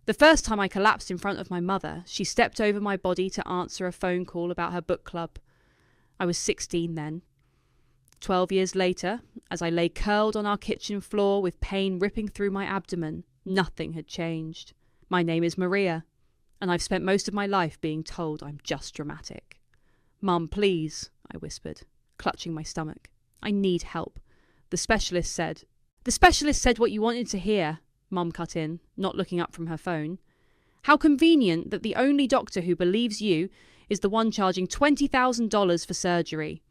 The first time I collapsed in front of my mother, she stepped over my body to answer a phone call about her book club. I was 16 then. 12 years later, as I lay curled on our kitchen floor with pain ripping through my abdomen, nothing had changed. My name is Maria, and I've spent most of my life being told I'm just dramatic. "Mum, please," I whispered, clutching my stomach. "I need help. The specialist said what you wanted to hear," Mum cut in, not looking up from her phone. "How convenient that the only doctor who believes you is the one charging $20,000 for surgery."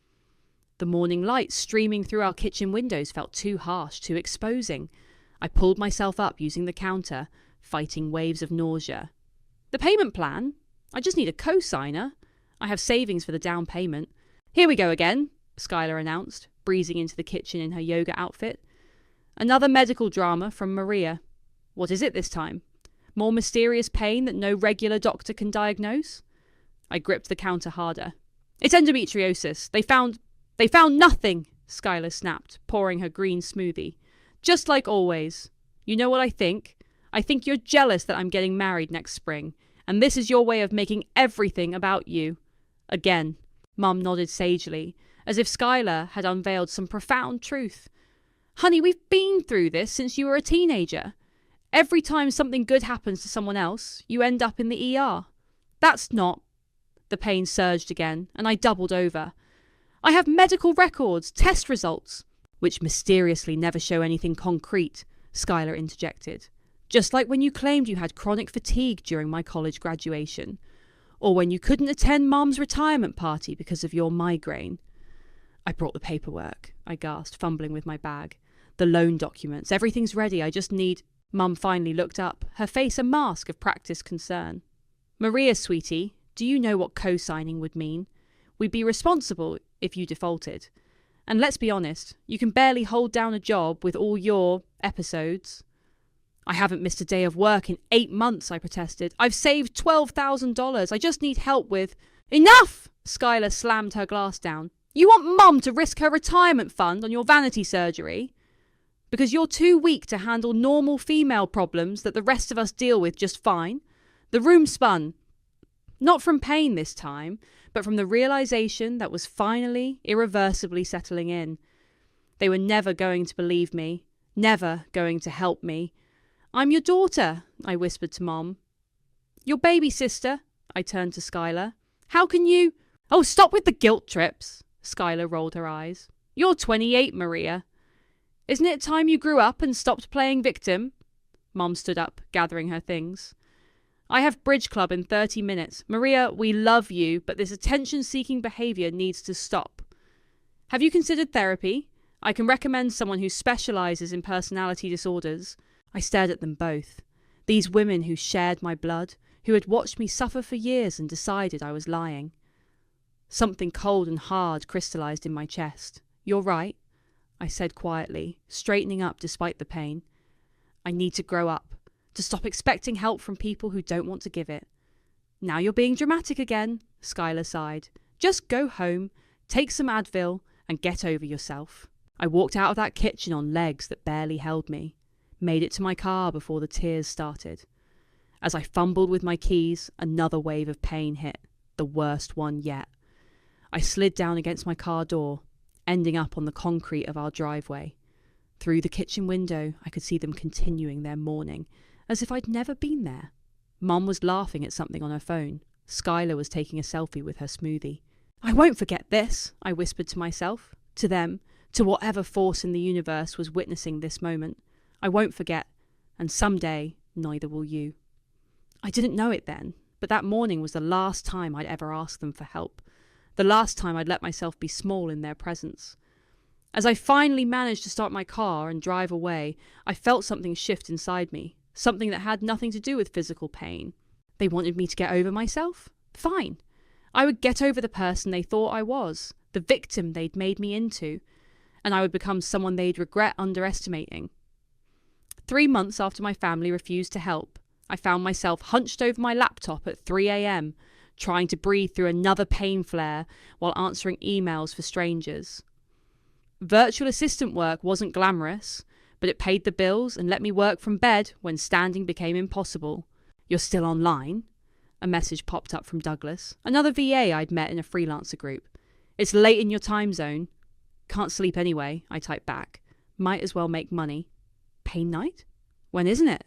The morning light streaming through our kitchen windows felt too harsh, too exposing. I pulled myself up using the counter, fighting waves of nausea. "The payment plan? I just need a co-signer. I have savings for the down payment." "Here we go again," Skylar announced, breezing into the kitchen in her yoga outfit. "Another medical drama from Maria. What is it this time? More mysterious pain that no regular doctor can diagnose?" I gripped the counter harder. "It's endometriosis. They found nothing," Skylar snapped, pouring her green smoothie. "Just like always. You know what I think? I think you're jealous that I'm getting married next spring, and this is your way of making everything about you." Again, Mum nodded sagely, as if Skylar had unveiled some profound truth. "Honey, we've been through this since you were a teenager. Every time something good happens to someone else, you end up in the ER. That's not..." The pain surged again, and I doubled over. "I have medical records, test results," "which mysteriously never show anything concrete," Skylar interjected. "Just like when you claimed you had chronic fatigue during my college graduation. Or when you couldn't attend Mom's retirement party because of your migraine." "I brought the paperwork," I gasped, fumbling with my bag. "The loan documents. Everything's ready. I just need..." Mum finally looked up, her face a mask of practiced concern. "Maria, sweetie, do you know what co-signing would mean? We'd be responsible if you defaulted. And let's be honest, you can barely hold down a job with all your episodes." "I haven't missed a day of work in 8 months, I protested. "I've saved $12,000. I just need help with..." "Enough!" Skylar slammed her glass down. "You want Mum to risk her retirement fund on your vanity surgery? Because you're too weak to handle normal female problems that the rest of us deal with just fine?" The room spun. Not from pain this time, but from the realization that was finally, irreversibly settling in. They were never going to believe me, never going to help me. "I'm your daughter," I whispered to Mom. "Your baby sister," I turned to Skylar. "How can you..." "Oh, stop with the guilt trips," Skylar rolled her eyes. "You're 28, Maria. Isn't it time you grew up and stopped playing victim?" Mom stood up, gathering her things. "I have bridge club in 30 minutes. Maria, we love you, but this attention-seeking behaviour needs to stop. Have you considered therapy? I can recommend someone who specialises in personality disorders." I stared at them both. These women who shared my blood, who had watched me suffer for years and decided I was lying. Something cold and hard crystallised in my chest. "You're right," I said quietly, straightening up despite the pain. "I need to grow up, to stop expecting help from people who don't want to give it." "Now you're being dramatic again," Skylar sighed. "Just go home, take some Advil, and get over yourself." I walked out of that kitchen on legs that barely held me. Made it to my car before the tears started. As I fumbled with my keys, another wave of pain hit, the worst one yet. I slid down against my car door, ending up on the concrete of our driveway. Through the kitchen window, I could see them continuing their mourning, as if I'd never been there. Mum was laughing at something on her phone. Skylar was taking a selfie with her smoothie. "I won't forget this," I whispered to myself, to them, to whatever force in the universe was witnessing this moment. "I won't forget, and someday neither will you." I didn't know it then, but that morning was the last time I'd ever asked them for help, the last time I'd let myself be small in their presence. As I finally managed to start my car and drive away, I felt something shift inside me, something that had nothing to do with physical pain. They wanted me to get over myself? Fine. I would get over the person they thought I was, the victim they'd made me into, and I would become someone they'd regret underestimating. 3 months after my family refused to help, I found myself hunched over my laptop at 3 a.m, trying to breathe through another pain flare while answering emails for strangers. Virtual assistant work wasn't glamorous, but it paid the bills and let me work from bed when standing became impossible. "You're still online?" A message popped up from Douglas, another VA I'd met in a freelancer group. "It's late in your time zone." "Can't sleep anyway," I typed back. "Might as well make money." "Pain night? When isn't it?"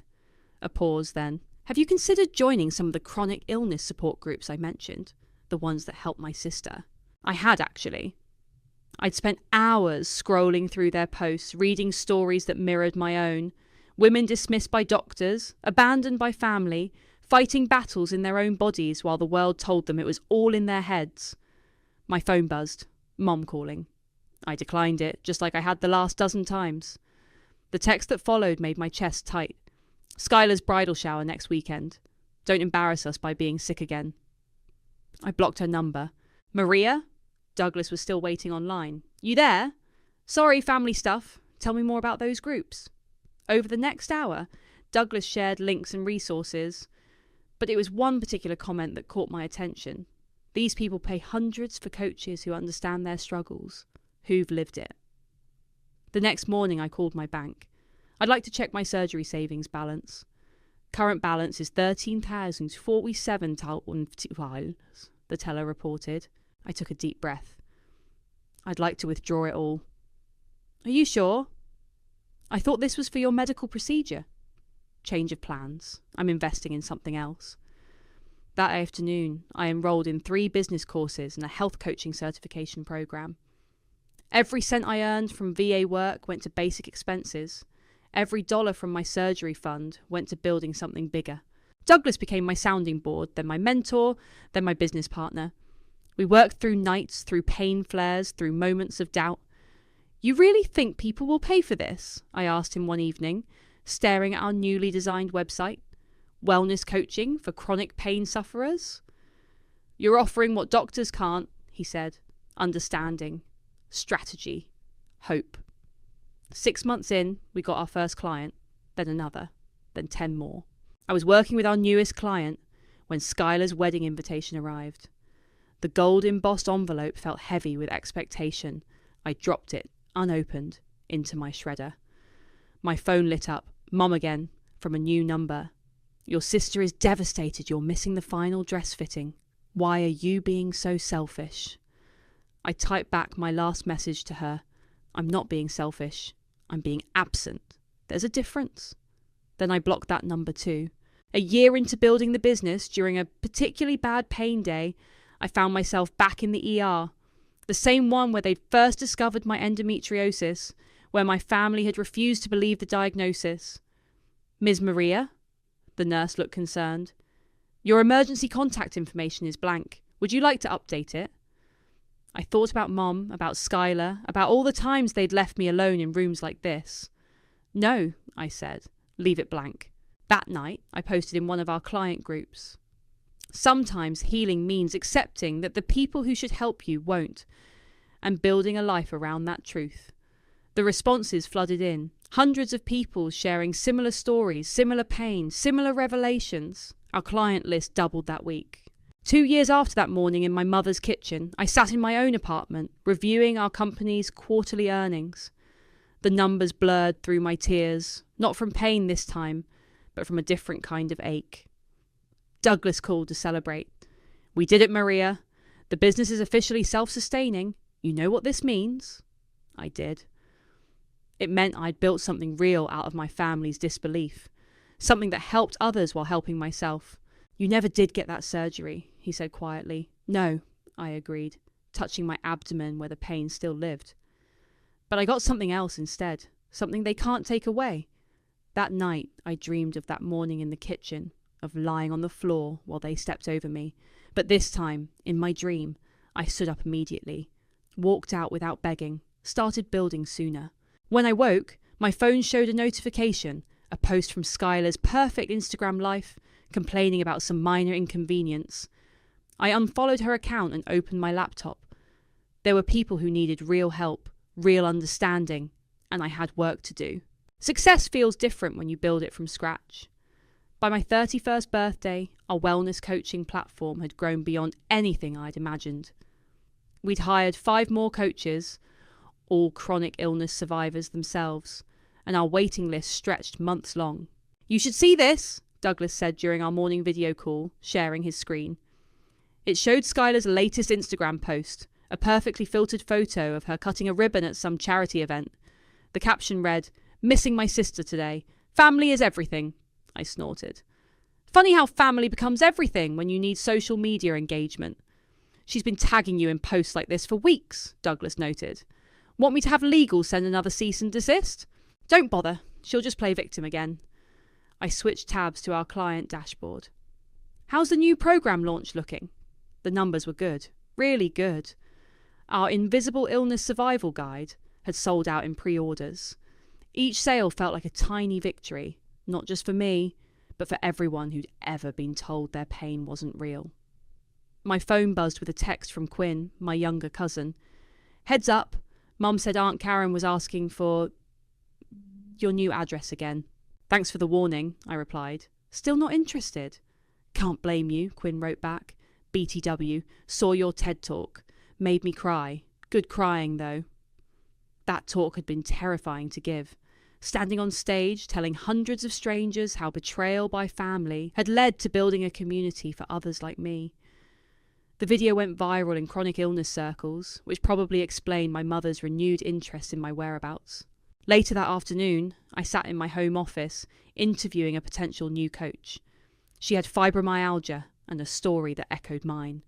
A pause then. "Have you considered joining some of the chronic illness support groups I mentioned? The ones that helped my sister?" I had, actually. I'd spent hours scrolling through their posts, reading stories that mirrored my own. Women dismissed by doctors, abandoned by family, fighting battles in their own bodies while the world told them it was all in their heads. My phone buzzed. Mom calling. I declined it, just like I had the last dozen times. The text that followed made my chest tight. "Skylar's bridal shower next weekend. Don't embarrass us by being sick again." I blocked her number. "Maria?" Douglas was still waiting online. "You there? Sorry, family stuff. Tell me more about those groups." Over the next hour, Douglas shared links and resources, but it was one particular comment that caught my attention. These people pay hundreds for coaches who understand their struggles, who've lived it. The next morning I called my bank. I'd like to check my surgery savings balance. Current balance is $13,047, the teller reported. I took a deep breath. "I'd like to withdraw it all." "Are you sure?" "I thought this was for your medical procedure." "Change of plans. I'm investing in something else." That afternoon, I enrolled in 3 business courses and a health coaching certification program. Every cent I earned from VA work went to basic expenses. Every dollar from my surgery fund went to building something bigger. Douglas became my sounding board, then my mentor, then my business partner. We worked through nights, through pain flares, through moments of doubt. "You really think people will pay for this?" I asked him one evening, staring at our newly designed website. "Wellness coaching for chronic pain sufferers?" "You're offering what doctors can't," he said. "Understanding, strategy, hope." 6 months in, we got our first client, then another, then 10 more. I was working with our newest client when Skylar's wedding invitation arrived. The gold embossed envelope felt heavy with expectation. I dropped it, unopened, into my shredder. My phone lit up. Mom again, from a new number. "Your sister is devastated you're missing the final dress fitting. Why are you being so selfish?" I typed back my last message to her. "I'm not being selfish. I'm being absent. There's a difference." Then I blocked that number too. A year into building the business, during a particularly bad pain day, I found myself back in the ER. The same one where they'd first discovered my endometriosis, where my family had refused to believe the diagnosis. "Ms. Maria?" The nurse looked concerned. "Your emergency contact information is blank. Would you like to update it?" I thought about Mom, about Skylar, about all the times they'd left me alone in rooms like this. "No," I said. "Leave it blank." That night, I posted in one of our client groups. Sometimes healing means accepting that the people who should help you won't, and building a life around that truth. The responses flooded in. Hundreds of people sharing similar stories, similar pain, similar revelations. Our client list doubled that week. 2 years after that morning in my mother's kitchen, I sat in my own apartment, reviewing our company's quarterly earnings. The numbers blurred through my tears, not from pain this time, but from a different kind of ache. Douglas called to celebrate. "We did it, Maria. The business is officially self-sustaining. You know what this means?" I did. It meant I'd built something real out of my family's disbelief, something that helped others while helping myself. "You never did get that surgery," he said quietly. "No," I agreed, touching my abdomen where the pain still lived. "But I got something else instead, something they can't take away." That night, I dreamed of that morning in the kitchen, of lying on the floor while they stepped over me. But this time, in my dream, I stood up immediately, walked out without begging, started building sooner. When I woke, my phone showed a notification, a post from Skylar's perfect Instagram life, complaining about some minor inconvenience. I unfollowed her account and opened my laptop. There were people who needed real help, real understanding, and I had work to do. Success feels different when you build it from scratch. By my 31st birthday, our wellness coaching platform had grown beyond anything I'd imagined. We'd hired 5 more coaches, all chronic illness survivors themselves, and our waiting list stretched months long. "You should see this! Douglas said during our morning video call, sharing his screen. It showed Skylar's latest Instagram post, a perfectly filtered photo of her cutting a ribbon at some charity event. The caption read, "Missing my sister today. Family is everything." I snorted. Funny how family becomes everything when you need social media engagement. She's been tagging you in posts like this for weeks, Douglas noted. Want me to have legal send another cease and desist? Don't bother. She'll just play victim again. I switched tabs to our client dashboard. How's the new program launch looking? The numbers were good. Really good. Our Invisible Illness Survival Guide had sold out in pre-orders. Each sale felt like a tiny victory, not just for me, but for everyone who'd ever been told their pain wasn't real. My phone buzzed with a text from Quinn, my younger cousin. Heads up, Mum said Aunt Karen was asking for your new address again. Thanks for the warning, I replied. Still not interested? Can't blame you, Quinn wrote back. BTW, saw your TED talk. Made me cry. Good crying, though. That talk had been terrifying to give. Standing on stage, telling hundreds of strangers how betrayal by family had led to building a community for others like me. The video went viral in chronic illness circles, which probably explained my mother's renewed interest in my whereabouts. Later that afternoon, I sat in my home office, interviewing a potential new coach. She had fibromyalgia and a story that echoed mine.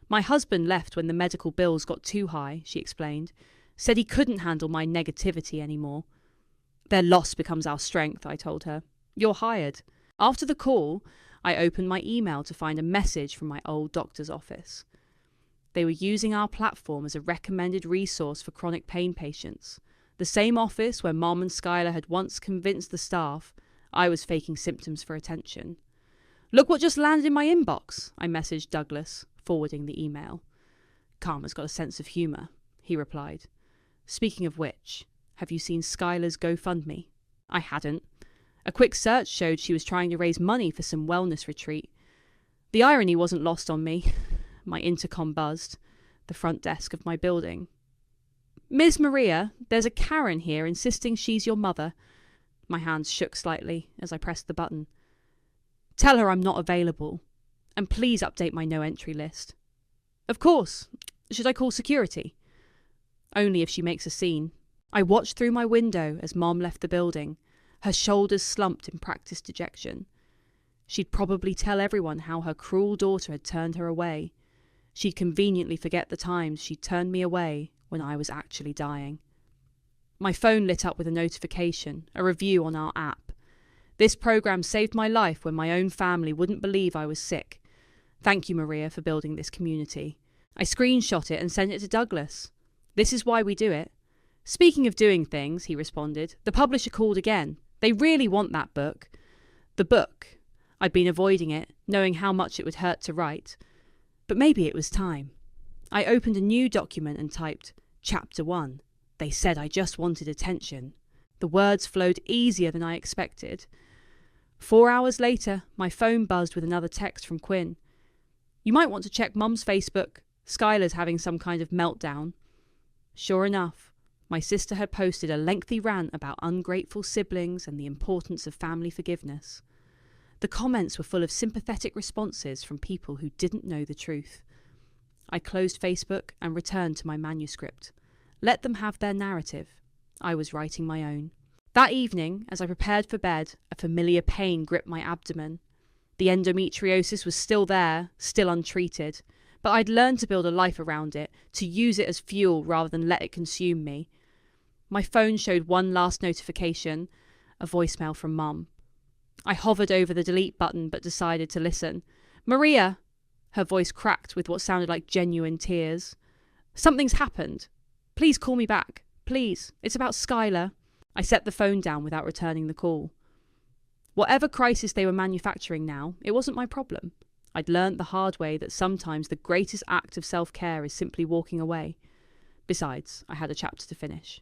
My husband left when the medical bills got too high, she explained. Said he couldn't handle my negativity anymore. Their loss becomes our strength, I told her. You're hired. After the call, I opened my email to find a message from my old doctor's office. They were using our platform as a recommended resource for chronic pain patients. The same office where Mom and Skylar had once convinced the staff I was faking symptoms for attention. Look what just landed in my inbox, I messaged Douglas, forwarding the email. Karma's got a sense of humour, he replied. Speaking of which, have you seen Skylar's GoFundMe? I hadn't. A quick search showed she was trying to raise money for some wellness retreat. The irony wasn't lost on me. My intercom buzzed, the front desk of my building. Ms. Maria, there's a Karen here insisting she's your mother. My hands shook slightly as I pressed the button. Tell her I'm not available. And please update my no-entry list. Of course. Should I call security? Only if she makes a scene. I watched through my window as Mom left the building, her shoulders slumped in practiced dejection. She'd probably tell everyone how her cruel daughter had turned her away. She'd conveniently forget the times she'd turned me away when I was actually dying. My phone lit up with a notification, a review on our app. This program saved my life when my own family wouldn't believe I was sick. Thank you, Maria, for building this community. I screenshot it and sent it to Douglas. This is why we do it. Speaking of doing things, he responded, the publisher called again. They really want that book. The book. I'd been avoiding it, knowing how much it would hurt to write. But maybe it was time. I opened a new document and typed, Chapter 1. They said I just wanted attention. The words flowed easier than I expected. 4 hours later, my phone buzzed with another text from Quinn. You might want to check Mum's Facebook. Skylar's having some kind of meltdown. Sure enough, my sister had posted a lengthy rant about ungrateful siblings and the importance of family forgiveness. The comments were full of sympathetic responses from people who didn't know the truth. I closed Facebook and returned to my manuscript. Let them have their narrative. I was writing my own. That evening, as I prepared for bed, a familiar pain gripped my abdomen. The endometriosis was still there, still untreated, but I'd learned to build a life around it, to use it as fuel rather than let it consume me. My phone showed one last notification, a voicemail from Mum. I hovered over the delete button but decided to listen. Maria! Her voice cracked with what sounded like genuine tears. Something's happened. Please call me back. Please. It's about Skylar. I set the phone down without returning the call. Whatever crisis they were manufacturing now, it wasn't my problem. I'd learnt the hard way that sometimes the greatest act of self-care is simply walking away. Besides, I had a chapter to finish.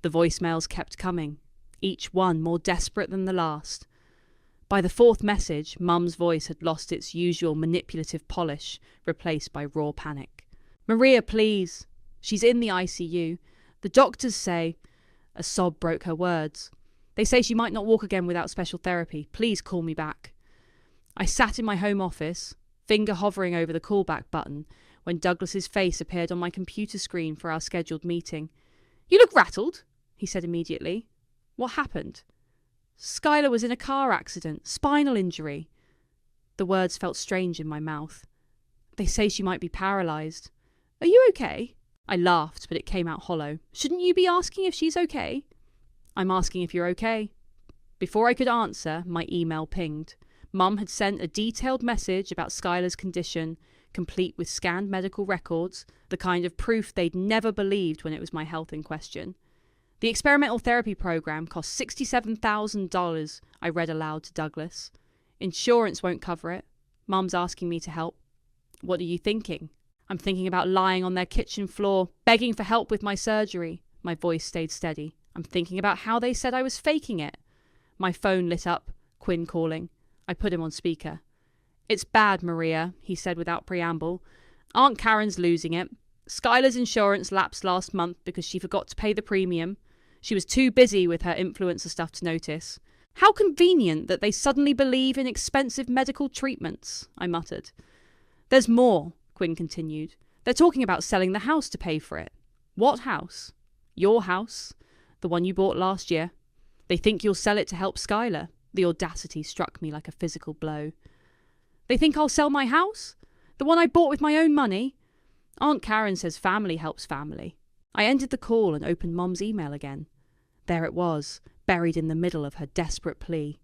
The voicemails kept coming, each one more desperate than the last. By the fourth message, Mum's voice had lost its usual manipulative polish, replaced by raw panic. Maria, please. She's in the ICU. The doctors say... A sob broke her words. They say she might not walk again without special therapy. Please call me back. I sat in my home office, finger hovering over the callback button, when Douglas's face appeared on my computer screen for our scheduled meeting. "You look rattled," he said immediately. "What happened?" "Skylar was in a car accident, spinal injury." The words felt strange in my mouth. "They say she might be paralysed. Are you okay?" I laughed, but it came out hollow. "Shouldn't you be asking if she's okay?" "I'm asking if you're okay." Before I could answer, my email pinged. Mum had sent a detailed message about Skylar's condition, complete with scanned medical records, the kind of proof they'd never believed when it was my health in question. "The experimental therapy program cost $67,000, I read aloud to Douglas. "Insurance won't cover it. Mum's asking me to help." "What are you thinking?" "I'm thinking about lying on their kitchen floor, begging for help with my surgery." My voice stayed steady. "I'm thinking about how they said I was faking it." My phone lit up, Quinn calling. I put him on speaker. "It's bad, Maria," he said without preamble. "Aunt Karen's losing it. Skylar's insurance lapsed last month because she forgot to pay the premium. She was too busy with her influencer stuff to notice. How convenient that they suddenly believe in expensive medical treatments," I muttered. "There's more," Quinn continued. "They're talking about selling the house to pay for it." "What house?" "Your house. The one you bought last year. They think you'll sell it to help Skylar." The audacity struck me like a physical blow. "They think I'll sell my house? The one I bought with my own money? Aunt Karen says family helps family." I ended the call and opened Mum's email again. There it was, buried in the middle of her desperate plea.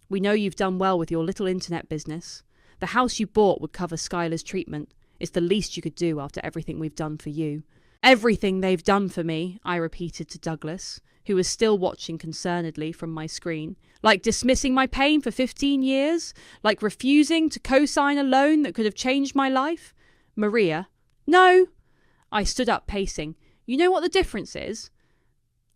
"We know you've done well with your little internet business. The house you bought would cover Skylar's treatment. It's the least you could do after everything we've done for you." "Everything they've done for me," I repeated to Douglas, who was still watching concernedly from my screen. "Like dismissing my pain for 15 years? Like refusing to co-sign a loan that could have changed my life?" "Maria." "No." I stood up, pacing. "You know what the difference is?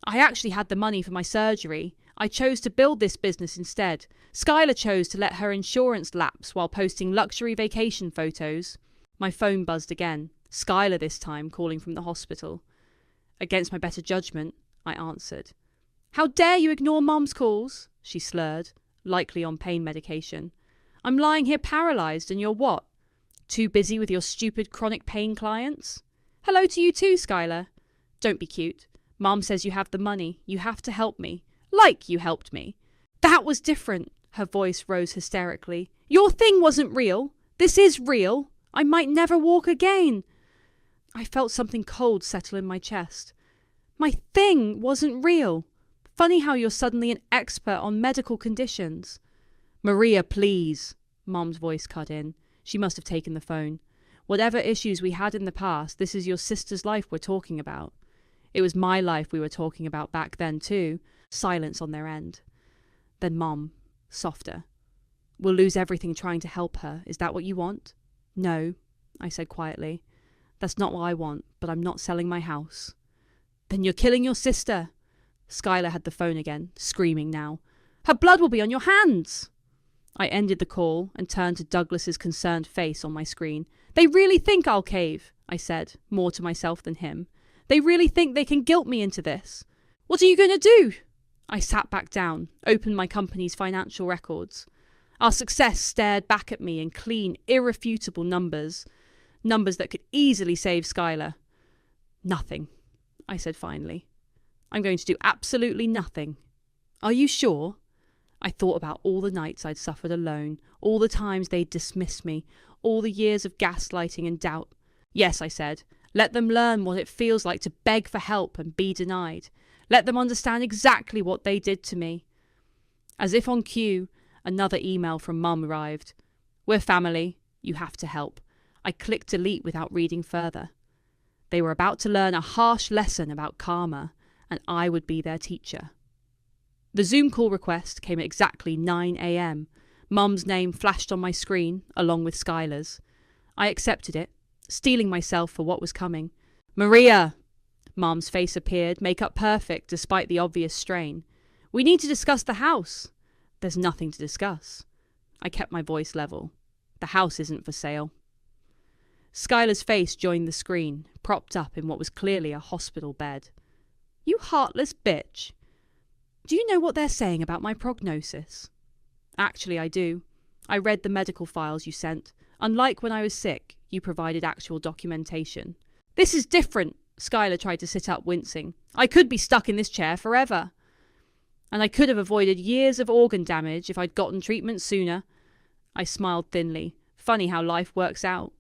I actually had the money for my surgery. I chose to build this business instead. Skylar chose to let her insurance lapse while posting luxury vacation photos." My phone buzzed again. Skylar this time, calling from the hospital. "Against my better judgment," I answered. "How dare you ignore Mum's calls?" she slurred, likely on pain medication. "I'm lying here paralysed and you're what? Too busy with your stupid chronic pain clients? Hello to you too, Skylar. Don't be cute. Mum says you have the money. You have to help me. Like you helped me." "That was different." Her voice rose hysterically. "Your thing wasn't real. This is real. I might never walk again." I felt something cold settle in my chest. "My thing wasn't real. Funny how you're suddenly an expert on medical conditions." "Maria, please." Mum's voice cut in. She must have taken the phone. "Whatever issues we had in the past, this is your sister's life we're talking about." It was my life we were talking about back then too. Silence on their end. Then Mum, softer. "We'll lose everything trying to help her. Is that what you want?" "No," I said quietly. "That's not what I want, but I'm not selling my house." "Then you're killing your sister." Skylar had the phone again, screaming now. "Her blood will be on your hands." I ended the call and turned to Douglas's concerned face on my screen. "They really think I'll cave," I said, more to myself than him. "They really think they can guilt me into this. What are you going to do?" I sat back down, opened my company's financial records. Our success stared back at me in clean, irrefutable numbers. Numbers that could easily save Skylar. "Nothing," I said finally. "I'm going to do absolutely nothing." "Are you sure?" I thought about all the nights I'd suffered alone, all the times they'd dismissed me, all the years of gaslighting and doubt. "Yes," I said. "Let them learn what it feels like to beg for help and be denied. Let them understand exactly what they did to me." As if on cue, another email from Mum arrived. "We're family. You have to help." I clicked delete without reading further. They were about to learn a harsh lesson about karma, and I would be their teacher. The Zoom call request came at exactly 9 a.m. Mum's name flashed on my screen, along with Skylar's. I accepted it, steeling myself for what was coming. "Maria!" Mum's face appeared, makeup perfect despite the obvious strain. "We need to discuss the house." "There's nothing to discuss." I kept my voice level. "The house isn't for sale." Skylar's face joined the screen, propped up in what was clearly a hospital bed. "You heartless bitch. Do you know what they're saying about my prognosis?" "Actually, I do. I read the medical files you sent. Unlike when I was sick, you provided actual documentation. This is different. Skylar tried to sit up, wincing. I could be stuck in this chair forever. And I could have avoided years of organ damage if I'd gotten treatment sooner. I smiled thinly. Funny how life works out.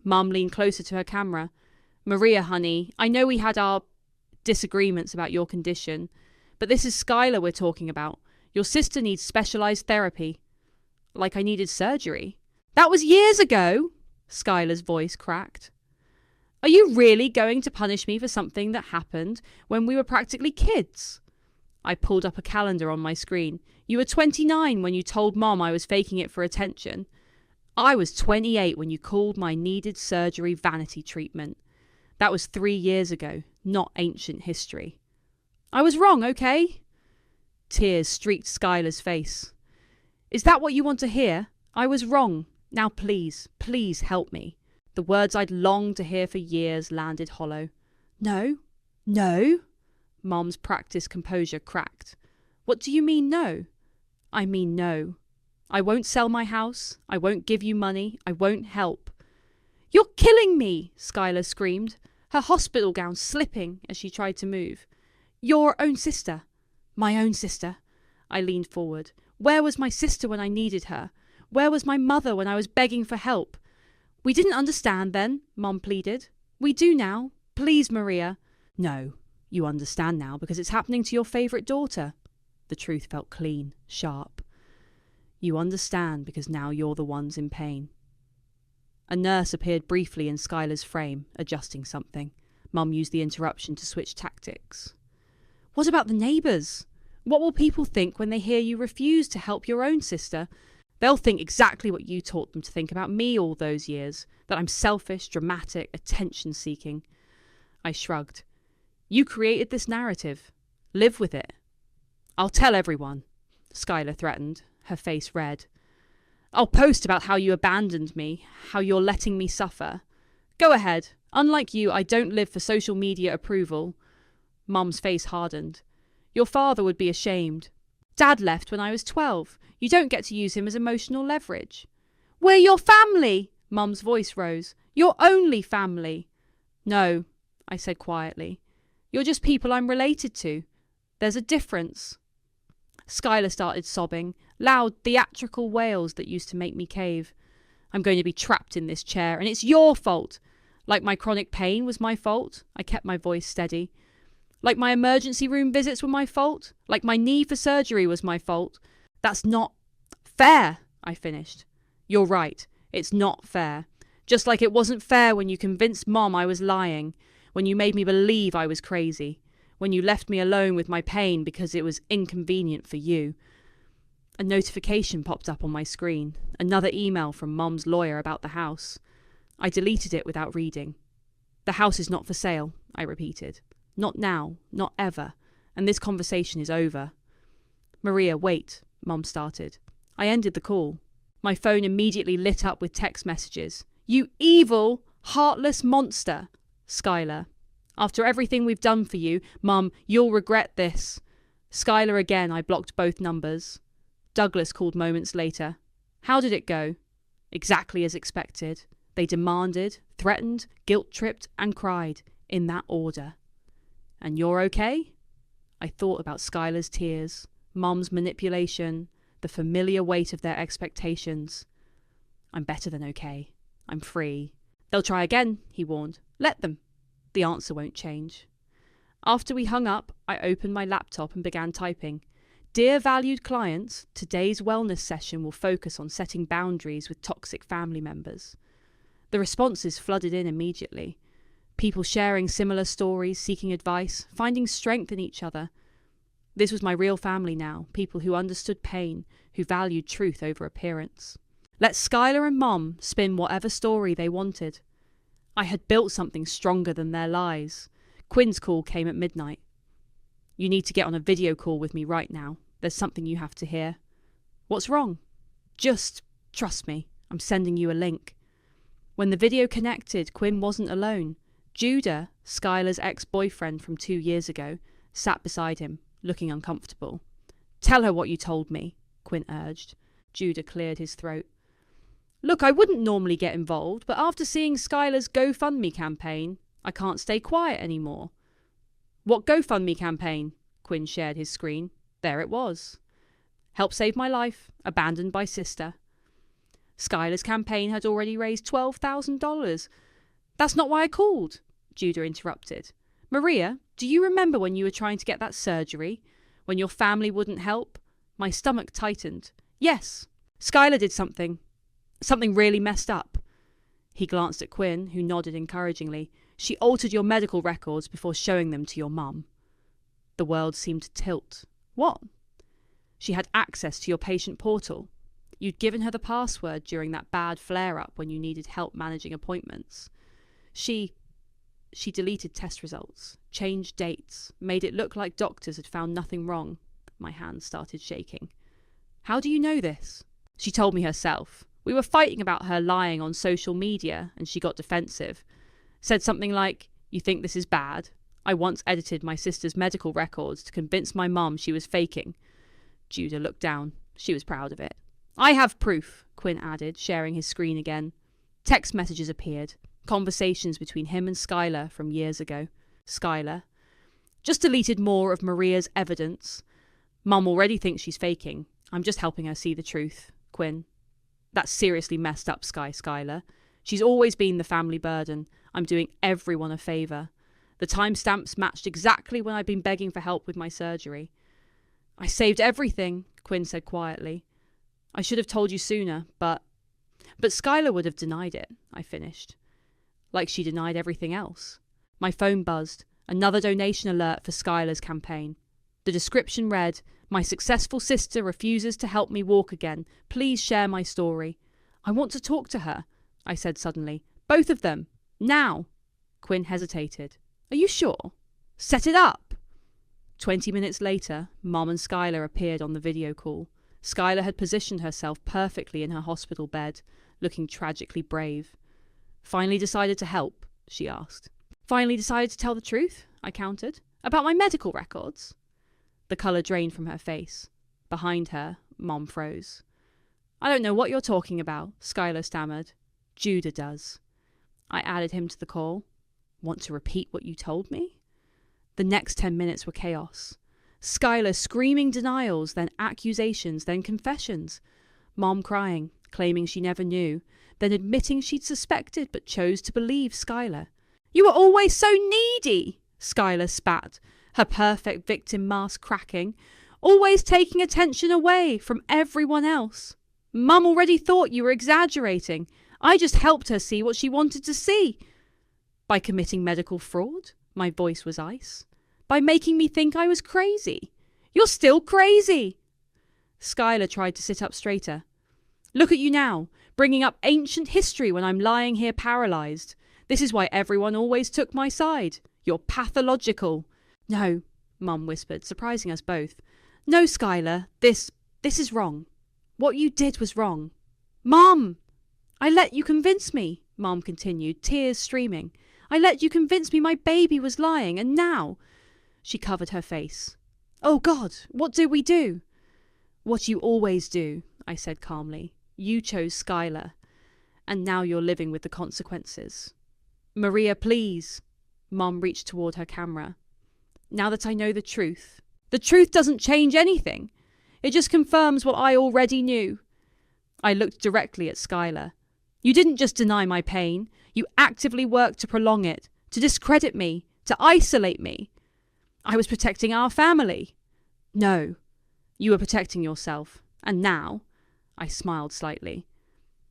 Mum leaned closer to her camera. Maria, honey, I know we had our disagreements about your condition, but this is Skylar we're talking about. Your sister needs specialised therapy. Like I needed surgery. That was years ago, Skylar's voice cracked. Are you really going to punish me for something that happened when we were practically kids? I pulled up a calendar on my screen. You were 29 when you told Mom I was faking it for attention. I was 28 when you called my needed surgery vanity treatment. That was 3 years ago, not ancient history. I was wrong, okay? Tears streaked Skylar's face. Is that what you want to hear? I was wrong. Now please, please help me. The words I'd longed to hear for years landed hollow. No? No? Mom's practiced composure cracked. What do you mean no? I mean no. I won't sell my house. I won't give you money. I won't help. You're killing me, Skylar screamed, her hospital gown slipping as she tried to move. Your own sister. My own sister. I leaned forward. Where was my sister when I needed her? Where was my mother when I was begging for help? We didn't understand then, Mom pleaded. We do now. Please, Maria. No, you understand now because it's happening to your favourite daughter. The truth felt clean, sharp. You understand because now you're the ones in pain. A nurse appeared briefly in Skylar's frame, adjusting something. Mum used the interruption to switch tactics. What about the neighbours? What will people think when they hear you refuse to help your own sister? They'll think exactly what you taught them to think about me all those years, that I'm selfish, dramatic, attention-seeking. I shrugged. You created this narrative. Live with it. I'll tell everyone, Skylar threatened, her face red. I'll post about how you abandoned me, how you're letting me suffer. Go ahead. Unlike you, I don't live for social media approval. Mum's face hardened. Your father would be ashamed. Dad left when I was 12. You don't get to use him as emotional leverage. We're your family, Mum's voice rose. Your only family. No, I said quietly. You're just people I'm related to. There's a difference. Skylar started sobbing, loud, theatrical wails that used to make me cave. I'm going to be trapped in this chair, and it's your fault. Like my chronic pain was my fault. I kept my voice steady. Like my emergency room visits were my fault. Like my need for surgery was my fault. That's not fair, I finished. You're right. It's not fair. Just like it wasn't fair when you convinced Mom I was lying, when you made me believe I was crazy, when you left me alone with my pain because it was inconvenient for you. A notification popped up on my screen. Another email from Mom's lawyer about the house. I deleted it without reading. The house is not for sale, I repeated. Not now, not ever, and this conversation is over. Maria, wait, Mum started. I ended the call. My phone immediately lit up with text messages. You evil, heartless monster, Skylar. After everything we've done for you, Mum, you'll regret this. Skylar again, I blocked both numbers. Douglas called moments later. How did it go? Exactly as expected. They demanded, threatened, guilt-tripped, and cried, in that order. And you're okay? I thought about Skylar's tears, Mum's manipulation, the familiar weight of their expectations. I'm better than okay. I'm free. They'll try again, he warned. Let them. The answer won't change. After we hung up, I opened my laptop and began typing. Dear valued clients, today's wellness session will focus on setting boundaries with toxic family members. The responses flooded in immediately. People sharing similar stories, seeking advice, finding strength in each other. This was my real family now, people who understood pain, who valued truth over appearance. Let Skylar and Mom spin whatever story they wanted. I had built something stronger than their lies. Quinn's call came at midnight. You need to get on a video call with me right now. There's something you have to hear. What's wrong? Just trust me. I'm sending you a link. When the video connected, Quinn wasn't alone. Judah, Skylar's ex-boyfriend from 2 years ago, sat beside him, looking uncomfortable. Tell her what you told me, Quinn urged. Judah cleared his throat. Look, I wouldn't normally get involved, but after seeing Skylar's GoFundMe campaign, I can't stay quiet anymore. What GoFundMe campaign? Quinn shared his screen. There it was. Help save my life. Abandoned by sister. Skylar's campaign had already raised $12,000. That's not why I called, Judah interrupted. Maria, do you remember when you were trying to get that surgery? When your family wouldn't help? My stomach tightened. Yes, Skylar did something. Something really messed up. He glanced at Quinn, who nodded encouragingly. She altered your medical records before showing them to your mum. The world seemed to tilt. What? She had access to your patient portal. You'd given her the password during that bad flare-up when you needed help managing appointments. She deleted test results, changed dates, made it look like doctors had found nothing wrong. My hands started shaking. How do you know this? She told me herself. We were fighting about her lying on social media, and she got defensive. Said something like, you think this is bad? I once edited my sister's medical records to convince my mum she was faking. Judah looked down. She was proud of it. I have proof, Quinn added, sharing his screen again. Text messages appeared. Conversations between him and Skylar from years ago. Skylar. Just deleted more of Maria's evidence. Mum already thinks she's faking. I'm just helping her see the truth. Quinn. That's seriously messed up, Skylar. She's always been the family burden. I'm doing everyone a favour. The timestamps matched exactly when I'd been begging for help with my surgery. I saved everything, Quinn said quietly. I should have told you sooner, but Skylar would have denied it, I finished. Like she denied everything else. My phone buzzed. Another donation alert for Skylar's campaign. The description read, my successful sister refuses to help me walk again. Please share my story. I want to talk to her, I said suddenly. Both of them. Now. Quinn hesitated. Are you sure? Set it up. 20 minutes later, Mom and Skylar appeared on the video call. Skylar had positioned herself perfectly in her hospital bed, looking tragically brave. Finally decided to help, she asked. Finally decided to tell the truth, I countered. About my medical records. The colour drained from her face. Behind her, Mom froze. I don't know what you're talking about, Skylar stammered. Judah does. I added him to the call. Want to repeat what you told me? The next 10 minutes were chaos. Skylar screaming denials, then accusations, then confessions. Mom crying, claiming she never knew, then admitting she'd suspected but chose to believe Skylar. You were always so needy, Skylar spat, her perfect victim mask cracking, always taking attention away from everyone else. Mum already thought you were exaggerating. I just helped her see what she wanted to see. By committing medical fraud? My voice was ice. By making me think I was crazy. You're still crazy. Skylar tried to sit up straighter. Look at you now, bringing up ancient history when I'm lying here paralysed. This is why everyone always took my side. You're pathological. No, Mum whispered, surprising us both. No, Skylar, this is wrong. What you did was wrong. Mum! I let you convince me, Mum continued, tears streaming. I let you convince me my baby was lying, and now... She covered her face. Oh, God, what do we do? What you always do, I said calmly. You chose Skylar, and now you're living with the consequences. Maria, please. Mom reached toward her camera. Now that I know the truth doesn't change anything. It just confirms what I already knew. I looked directly at Skylar. You didn't just deny my pain. You actively worked to prolong it, to discredit me, to isolate me. I was protecting our family. No, you were protecting yourself. And now, I smiled slightly,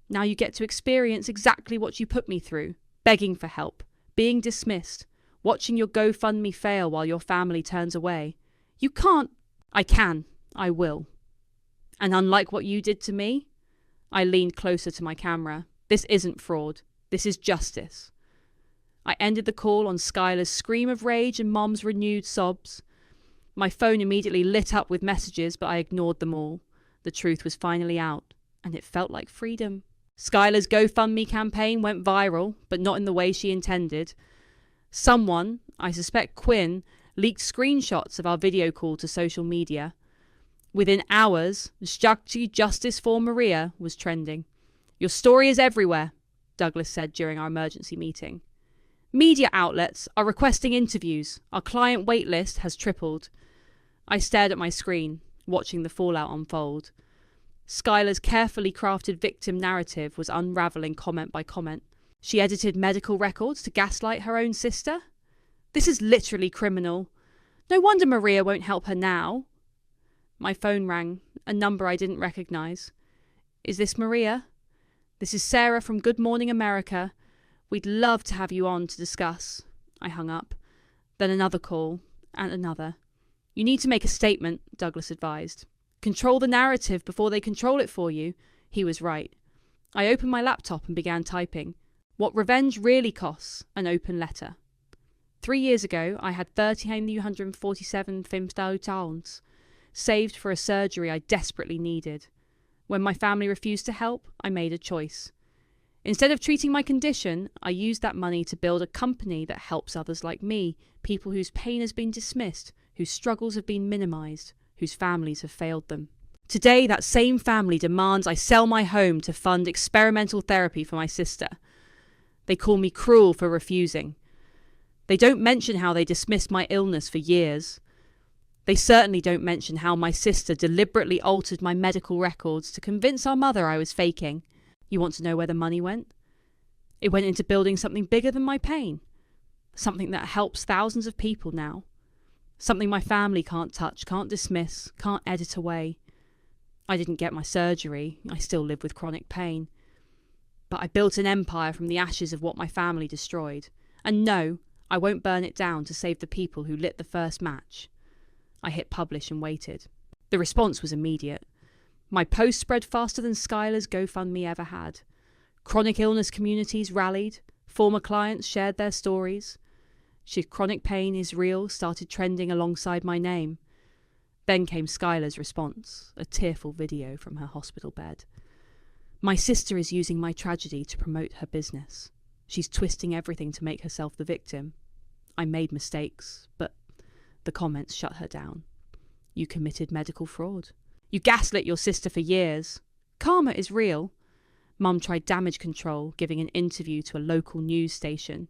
now you get to experience exactly what you put me through. Begging for help, being dismissed, watching your GoFundMe fail while your family turns away. You can't. I can. I will. And unlike what you did to me, I leaned closer to my camera. This isn't fraud. This is justice. I ended the call on Skylar's scream of rage and Mom's renewed sobs. My phone immediately lit up with messages, but I ignored them all. The truth was finally out, and it felt like freedom. Skylar's GoFundMe campaign went viral, but not in the way she intended. Someone, I suspect Quinn, leaked screenshots of our video call to social media. Within hours, Shakti Justice for Maria was trending. Your story is everywhere, Douglas said during our emergency meeting. Media outlets are requesting interviews. Our client wait list has tripled. I stared at my screen, watching the fallout unfold. Skylar's carefully crafted victim narrative was unravelling comment by comment. She edited medical records to gaslight her own sister? This is literally criminal. No wonder Maria won't help her now. My phone rang, a number I didn't recognise. Is this Maria? This is Sarah from Good Morning America. We'd love to have you on to discuss. I hung up. Then another call, and another. You need to make a statement, Douglas advised. Control the narrative before they control it for you. He was right. I opened my laptop and began typing. What revenge really costs, an open letter. 3 years ago, I had 1,347 £50 saved for a surgery I desperately needed. When my family refused to help, I made a choice. Instead of treating my condition, I used that money to build a company that helps others like me, people whose pain has been dismissed, whose struggles have been minimised, whose families have failed them. Today, that same family demands I sell my home to fund experimental therapy for my sister. They call me cruel for refusing. They don't mention how they dismissed my illness for years. They certainly don't mention how my sister deliberately altered my medical records to convince our mother I was faking. You want to know where the money went? It went into building something bigger than my pain. Something that helps thousands of people now. Something my family can't touch, can't dismiss, can't edit away. I didn't get my surgery. I still live with chronic pain. But I built an empire from the ashes of what my family destroyed. And no, I won't burn it down to save the people who lit the first match. I hit publish and waited. The response was immediate. My post spread faster than Skylar's GoFundMe ever had. Chronic illness communities rallied. Former clients shared their stories. Chronic pain is real started trending alongside my name. Then came Skylar's response, a tearful video from her hospital bed. My sister is using my tragedy to promote her business. She's twisting everything to make herself the victim. I made mistakes, but the comments shut her down. You committed medical fraud. You gaslit your sister for years. Karma is real. Mum tried damage control, giving an interview to a local news station.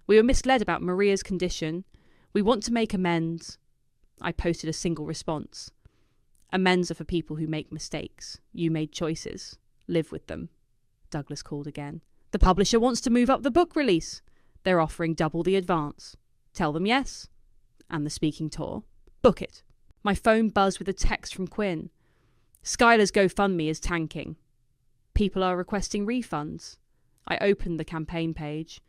We were misled about Maria's condition. We want to make amends. I posted a single response. Amends are for people who make mistakes. You made choices. Live with them. Douglas called again. The publisher wants to move up the book release. They're offering double the advance. Tell them yes. And the speaking tour. Book it. My phone buzzed with a text from Quinn. Skylar's GoFundMe is tanking. People are requesting refunds. I opened the campaign page.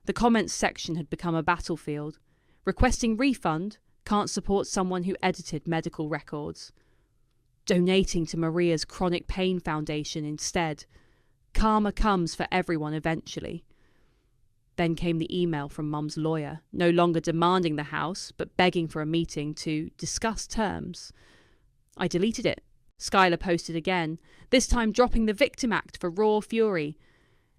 The comments section had become a battlefield. Requesting refund can't support someone who edited medical records. Donating to Maria's Chronic Pain Foundation instead. Karma comes for everyone eventually. Then came the email from Mum's lawyer, no longer demanding the house, but begging for a meeting to discuss terms. I deleted it. Skylar posted again, this time dropping the Victim Act for raw fury.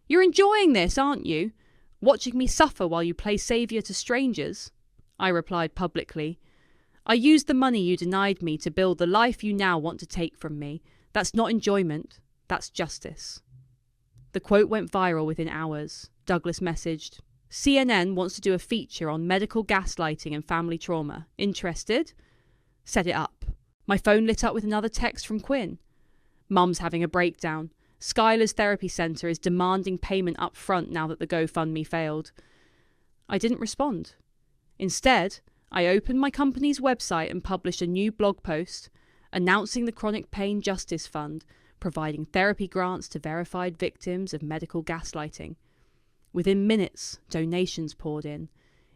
You're enjoying this, aren't you? Watching me suffer while you play saviour to strangers? I replied publicly. I used the money you denied me to build the life you now want to take from me. That's not enjoyment, that's justice. The quote went viral within hours. Douglas messaged, CNN wants to do a feature on medical gaslighting and family trauma. Interested? Set it up. My phone lit up with another text from Quinn. Mum's having a breakdown. Skylar's therapy centre is demanding payment up front now that the GoFundMe failed. I didn't respond. Instead, I opened my company's website and published a new blog post announcing the Chronic Pain Justice Fund, providing therapy grants to verified victims of medical gaslighting. Within minutes, donations poured in.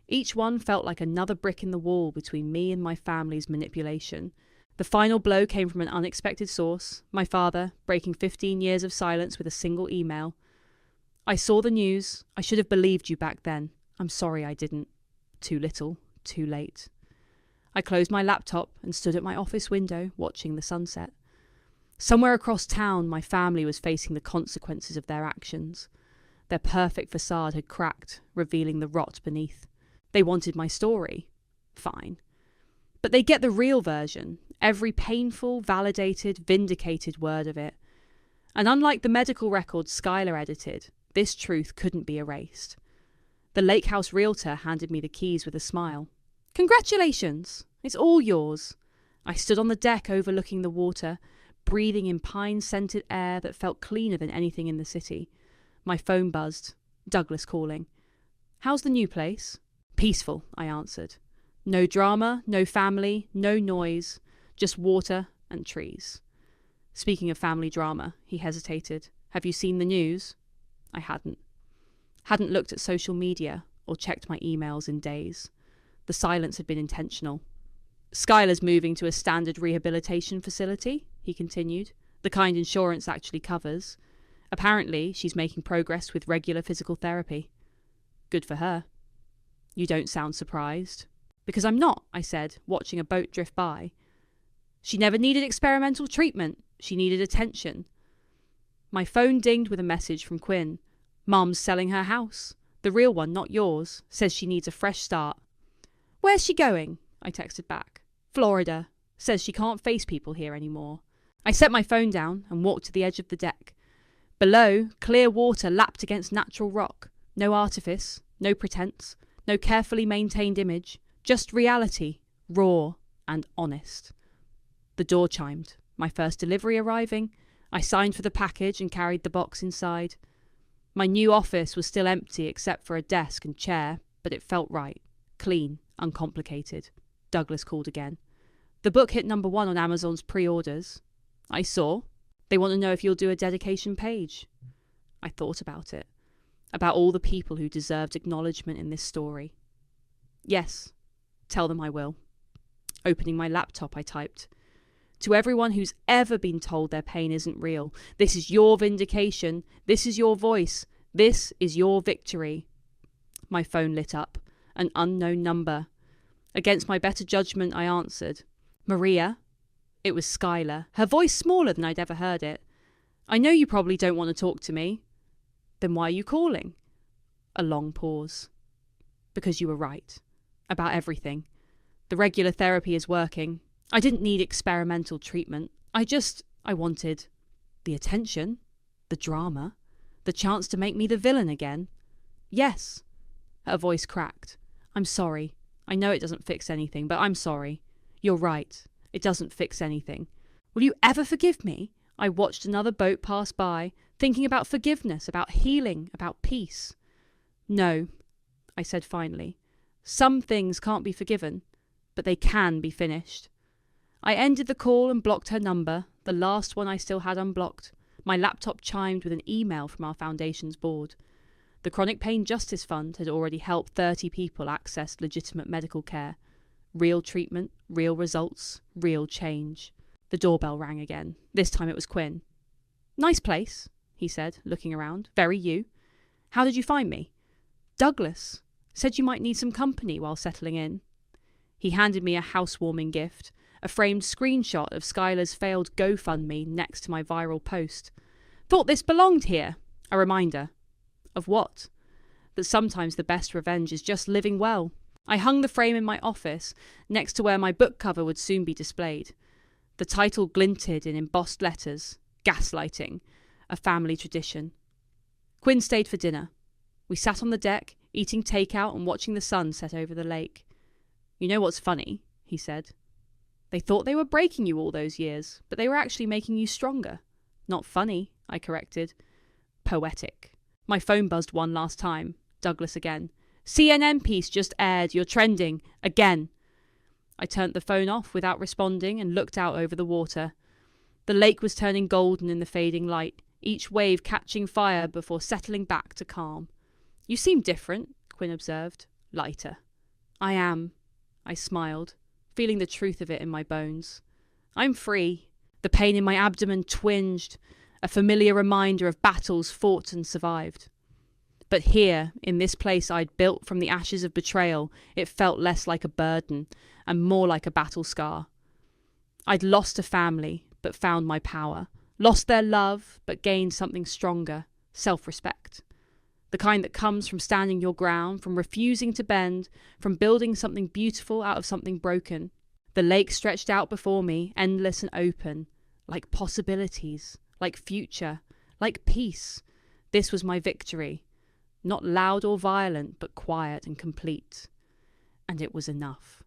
Each one felt like another brick in the wall between me and my family's manipulation. The final blow came from an unexpected source, my father, breaking 15 years of silence with a single email. I saw the news. I should have believed you back then. I'm sorry I didn't. Too little, too late. I closed my laptop and stood at my office window, watching the sunset. Somewhere across town, my family was facing the consequences of their actions. Their perfect facade had cracked, revealing the rot beneath. They wanted my story. Fine. But they get the real version. every painful, validated, vindicated word of it. And unlike the medical records Skylar edited, this truth couldn't be erased. The Lake House realtor handed me the keys with a smile. "Congratulations! It's all yours." I stood on the deck overlooking the water, breathing in pine-scented air that felt cleaner than anything in the city. My phone buzzed. Douglas calling. "How's the new place?" "Peaceful," I answered. "No drama, no family, no noise, just water and trees." "Speaking of family drama," he hesitated. "Have you seen the news?" I hadn't. Hadn't looked at social media or checked my emails in days. The silence had been intentional. "Skylar's moving to a standard rehabilitation facility," he continued, "the kind insurance actually covers. Apparently, she's making progress with regular physical therapy. Good for her." "You don't sound surprised." "Because I'm not," I said, watching a boat drift by. "She never needed experimental treatment. She needed attention." My phone dinged with a message from Quinn. "Mum's selling her house. The real one, not yours. Says she needs a fresh start." "Where's she going?" I texted back. "Florida. Says she can't face people here anymore." I set my phone down and walked to the edge of the deck. Below, clear water lapped against natural rock. No artifice, no pretense, no carefully maintained image. Just reality, raw and honest. The door chimed. My first delivery arriving. I signed for the package and carried the box inside. My new office was still empty except for a desk and chair, but it felt right. Clean, uncomplicated. Douglas called again. "The book hit #1 on Amazon's pre-orders." "I saw. They want to know if you'll do a dedication page." I thought about it. About all the people who deserved acknowledgement in this story. "Yes. Tell them I will." Opening my laptop, I typed, "To everyone who's ever been told their pain isn't real, this is your vindication. This is your voice. This is your victory." My phone lit up. An unknown number. Against my better judgment, I answered. "Maria?" It was Skylar, her voice smaller than I'd ever heard it. "I know you probably don't want to talk to me." "Then why are you calling?" A long pause. "Because you were right. About everything. The regular therapy is working. I didn't need experimental treatment. I wanted the attention, the drama, the chance to make me the villain again." "Yes." Her voice cracked. "I'm sorry. I know it doesn't fix anything, but I'm sorry. You're right. It doesn't fix anything. Will you ever forgive me?" I watched another boat pass by, thinking about forgiveness, about healing, about peace. "No," I said finally. "Some things can't be forgiven, but they can be finished." I ended the call and blocked her number, the last one I still had unblocked. My laptop chimed with an email from our foundation's board. The Chronic Pain Justice Fund had already helped 30 people access legitimate medical care. Real treatment, real results, real change. The doorbell rang again. This time it was Quinn. "Nice place," he said, looking around. "Very you. How did you find me?" "Douglas. Said you might need some company while settling in." He handed me a housewarming gift, a framed screenshot of Skylar's failed GoFundMe next to my viral post. "Thought this belonged here." A reminder. Of what? That sometimes the best revenge is just living well. I hung the frame in my office, next to where my book cover would soon be displayed. The title glinted in embossed letters. Gaslighting. A family tradition. Quinn stayed for dinner. We sat on the deck, eating takeout and watching the sun set over the lake. "You know what's funny?" he said. "They thought they were breaking you all those years, but they were actually making you stronger." "Not funny," I corrected. "Poetic." My phone buzzed one last time. Douglas again. "CNN piece just aired. You're trending. Again." I turned the phone off without responding and looked out over the water. The lake was turning golden in the fading light, each wave catching fire before settling back to calm. "You seem different," Quinn observed. "Lighter." "I am." I smiled, feeling the truth of it in my bones. "I'm free." The pain in my abdomen twinged, a familiar reminder of battles fought and survived. But here, in this place I'd built from the ashes of betrayal, it felt less like a burden and more like a battle scar. I'd lost a family, but found my power. Lost their love, but gained something stronger, self-respect. The kind that comes from standing your ground, from refusing to bend, from building something beautiful out of something broken. The lake stretched out before me, endless and open, like possibilities, like future, like peace. This was my victory, not loud or violent, but quiet and complete. And it was enough.